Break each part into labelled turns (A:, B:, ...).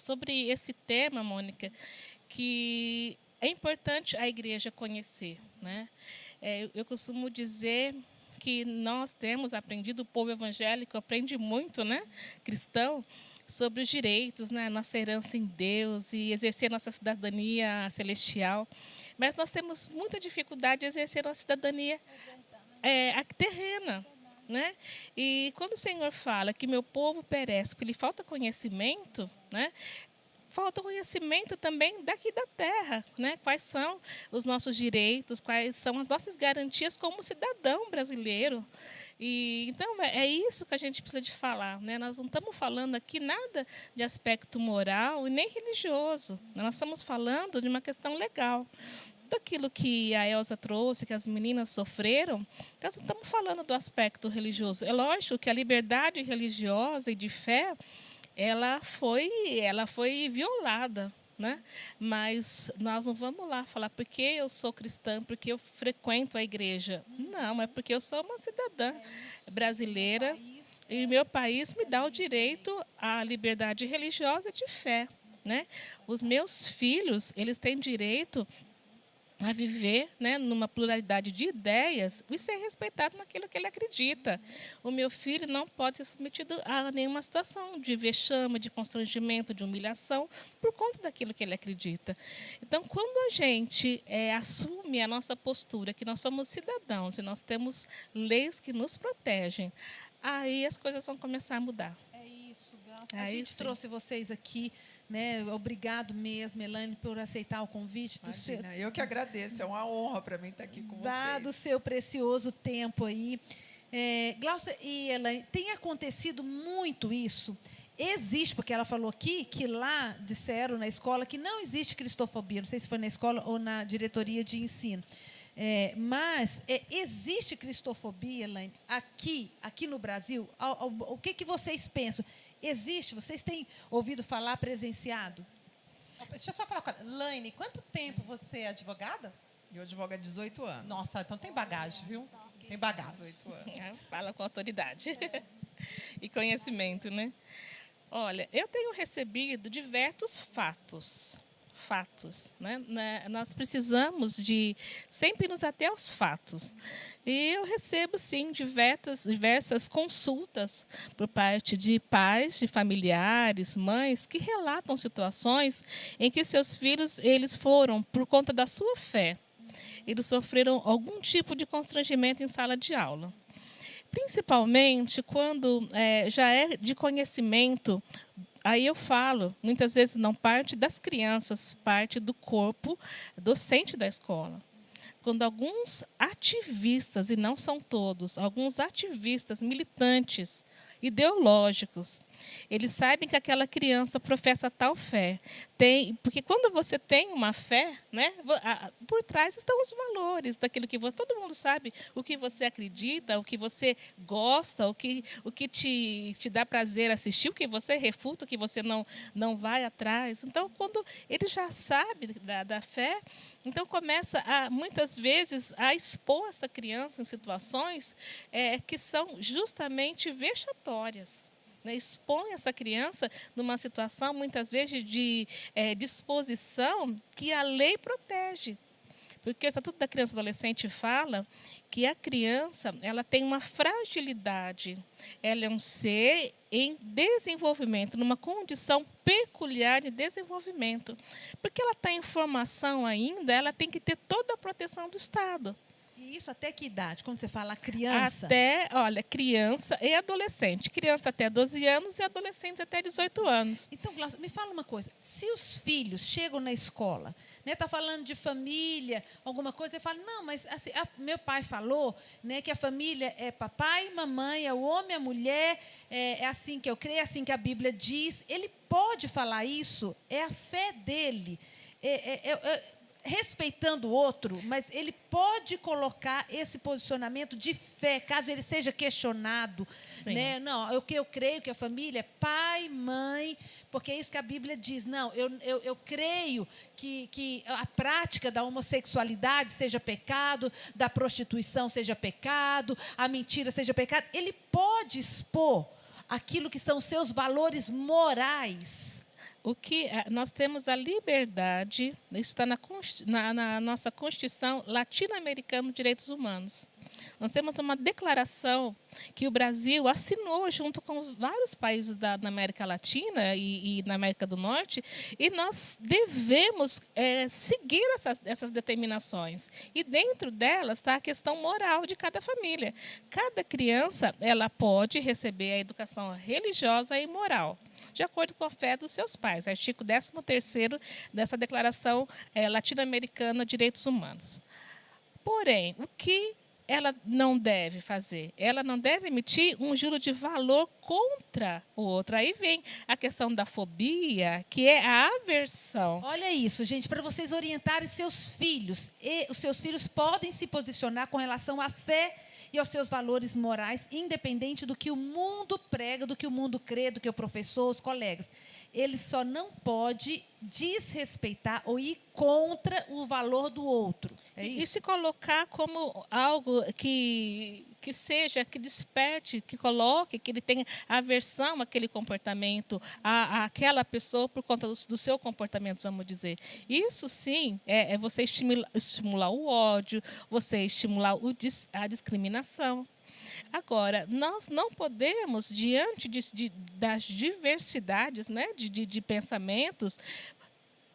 A: sobre esse tema, Mônica, que é importante a igreja conhecer, né? Eu costumo dizer que nós temos aprendido, o povo evangélico aprende muito, né, cristão, sobre os direitos, né, nossa herança em Deus e exercer nossa cidadania celestial. Mas nós temos muita dificuldade de exercer nossa cidadania a terrena. Né? E quando o Senhor fala que meu povo perece porque lhe falta conhecimento, né? Falta conhecimento também daqui da terra, né? Quais são os nossos direitos, quais são as nossas garantias como cidadão brasileiro. E então é isso que a gente precisa de falar, né? Nós não estamos falando aqui nada de aspecto moral e nem religioso. Nós estamos falando de uma questão legal. Daquilo que a Elza trouxe, que as meninas sofreram, nós não estamos falando do aspecto religioso. É lógico que a liberdade religiosa e de fé ela foi violada, né? Mas nós não vamos lá falar porque eu sou cristã, porque eu frequento a igreja. Não, é porque eu sou uma cidadã brasileira e meu país me dá o direito à liberdade religiosa e de fé, né? Os meus filhos, eles têm direito a viver, né, numa pluralidade de ideias e ser respeitado naquilo que ele acredita. O meu filho não pode ser submetido a nenhuma situação de vexame, de constrangimento, de humilhação, por conta daquilo que ele acredita. Então, quando a gente assume a nossa postura, que nós somos cidadãos e nós temos leis que nos protegem, aí as coisas vão começar a mudar.
B: É isso, Glaucia. A gente trouxe vocês aqui, né? Obrigado mesmo, Elaine, por aceitar o convite.
C: Imagina, eu que agradeço, é uma honra para mim estar aqui com vocês.
B: Dado o seu precioso tempo aí. Glaucia e Elaine, tem acontecido muito isso. Existe, porque ela falou aqui que lá disseram na escola que não existe cristofobia. Não sei se foi na escola ou na diretoria de ensino. Mas existe cristofobia, Elaine, aqui no Brasil? O que vocês pensam? Existe? Vocês têm ouvido falar, presenciado?
D: Deixa eu só falar com ela. Laine, quanto tempo você é advogada?
C: Eu advogo há 18 anos.
D: Nossa, então tem bagagem, viu? Tem bagagem.
C: 18 anos.
A: Fala com autoridade e conhecimento, né? Olha, eu tenho recebido diversos fatos, né? Nós precisamos de sempre nos ater aos fatos. E eu recebo, sim, diversas consultas por parte de pais, de familiares, mães, que relatam situações em que seus filhos eles foram, por conta da sua fé, eles sofreram algum tipo de constrangimento em sala de aula. Principalmente quando já é de conhecimento. Aí eu falo, muitas vezes não parte das crianças, parte do corpo docente da escola. Quando alguns ativistas, e não são todos, alguns ativistas militantes, ideológicos, eles sabem que aquela criança professa tal fé. Porque quando você tem uma fé, né, por trás estão os valores daquilo que todo mundo sabe, o que você acredita, o que você gosta, o que te dá prazer assistir, o que você refuta, o que você não vai atrás. Então, quando ele já sabe da fé, então começa muitas vezes a expor essa criança em situações que são justamente vexatórias. Né? Expõe essa criança numa situação, muitas vezes, de disposição que a lei protege. Porque o Estatuto da Criança e do Adolescente fala que a criança ela tem uma fragilidade. Ela é um ser em desenvolvimento, numa condição peculiar de desenvolvimento. Porque ela está em formação ainda, ela tem que ter toda a proteção do Estado.
B: E isso até que idade? Quando você fala criança?
A: Criança e adolescente. Criança até 12 anos e adolescente até 18 anos.
B: Então, Glaucia, me fala uma coisa. Se os filhos chegam na escola, né, tá falando de família, alguma coisa, e fala, não, mas assim, meu pai falou, né, que a família é papai, mamãe, é o homem, a mulher, é assim que eu creio, é assim que a Bíblia diz. Ele pode falar isso, é a fé dele. Respeitando o outro, mas ele pode colocar esse posicionamento de fé, caso ele seja questionado. Né? Não, eu creio que a família é pai, mãe, porque é isso que a Bíblia diz. Não, eu creio que a prática da homossexualidade seja pecado, da prostituição seja pecado, a mentira seja pecado. Ele pode expor aquilo que são seus valores morais.
A: nós temos a liberdade, isso está na nossa Constituição latino-americana de direitos humanos. Nós temos uma declaração que o Brasil assinou junto com vários países da América Latina e na América do Norte, e nós devemos seguir essas determinações. E dentro delas está a questão moral de cada família. Cada criança ela pode receber a educação religiosa e moral, de acordo com a fé dos seus pais. Artigo 13º dessa Declaração Latino-Americana de Direitos Humanos. Porém, o que ela não deve fazer? Ela não deve emitir um júri de valor contra o outro. Aí vem a questão da fobia, que é a aversão.
B: Olha isso, gente, para vocês orientarem seus filhos. E os seus filhos podem se posicionar com relação à fé e aos seus valores morais, independente do que o mundo prega, do que o mundo crê, do que o professor, os colegas. Ele só não pode desrespeitar ou ir contra o valor do outro. É isso?
A: E se colocar como algo que desperte, que coloque, que ele tenha aversão àquele comportamento, àquela pessoa por conta do seu comportamento, vamos dizer. Isso, sim, é você estimular o ódio, você estimular a discriminação. Agora, nós não podemos, diante das diversidades, né, de pensamentos,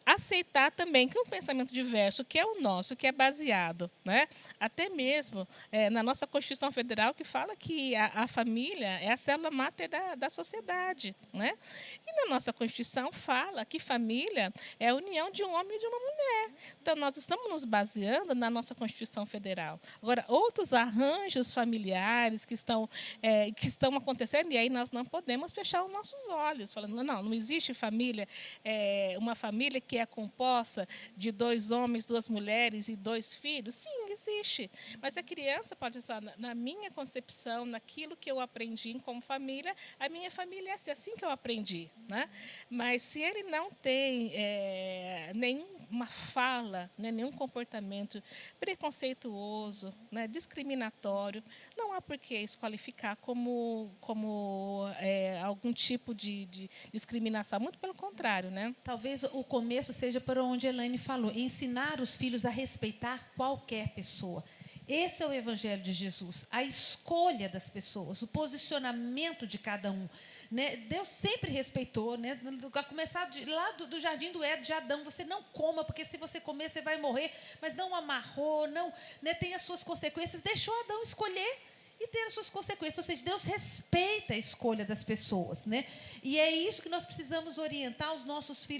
A: aceitar também que um pensamento diverso, que é o nosso, que é baseado, né, até mesmo na nossa Constituição Federal, que fala que a família é a célula máter da sociedade. Né? E na nossa Constituição fala que família é a união de um homem e de uma mulher. Então, nós estamos nos baseando na nossa Constituição Federal. Agora, outros arranjos familiares que estão acontecendo, e aí nós não podemos fechar os nossos olhos, falando, não existe família, uma família que é composta de 2 homens, 2 mulheres e 2 filhos? Sim, existe. Mas a criança pode estar, na minha concepção, naquilo que eu aprendi como família, a minha família é assim que eu aprendi. Né? Mas se ele não tem nenhuma fala, né, nenhum comportamento preconceituoso, né, discriminatório, não há por que desqualificar como algum tipo de discriminação. Muito pelo contrário. Né?
B: Talvez o começo seja por onde a Elaine falou, ensinar os filhos a respeitar qualquer pessoa. Esse é o Evangelho de Jesus, a escolha das pessoas, o posicionamento de cada um. Né? Deus sempre respeitou, né? A começar lá do jardim do Éden, de Adão, você não coma, porque se você comer, você vai morrer, mas não amarrou, não, né? Tem as suas consequências, deixou Adão escolher e ter as suas consequências. Ou seja, Deus respeita a escolha das pessoas. Né? E é isso que nós precisamos orientar os nossos filhos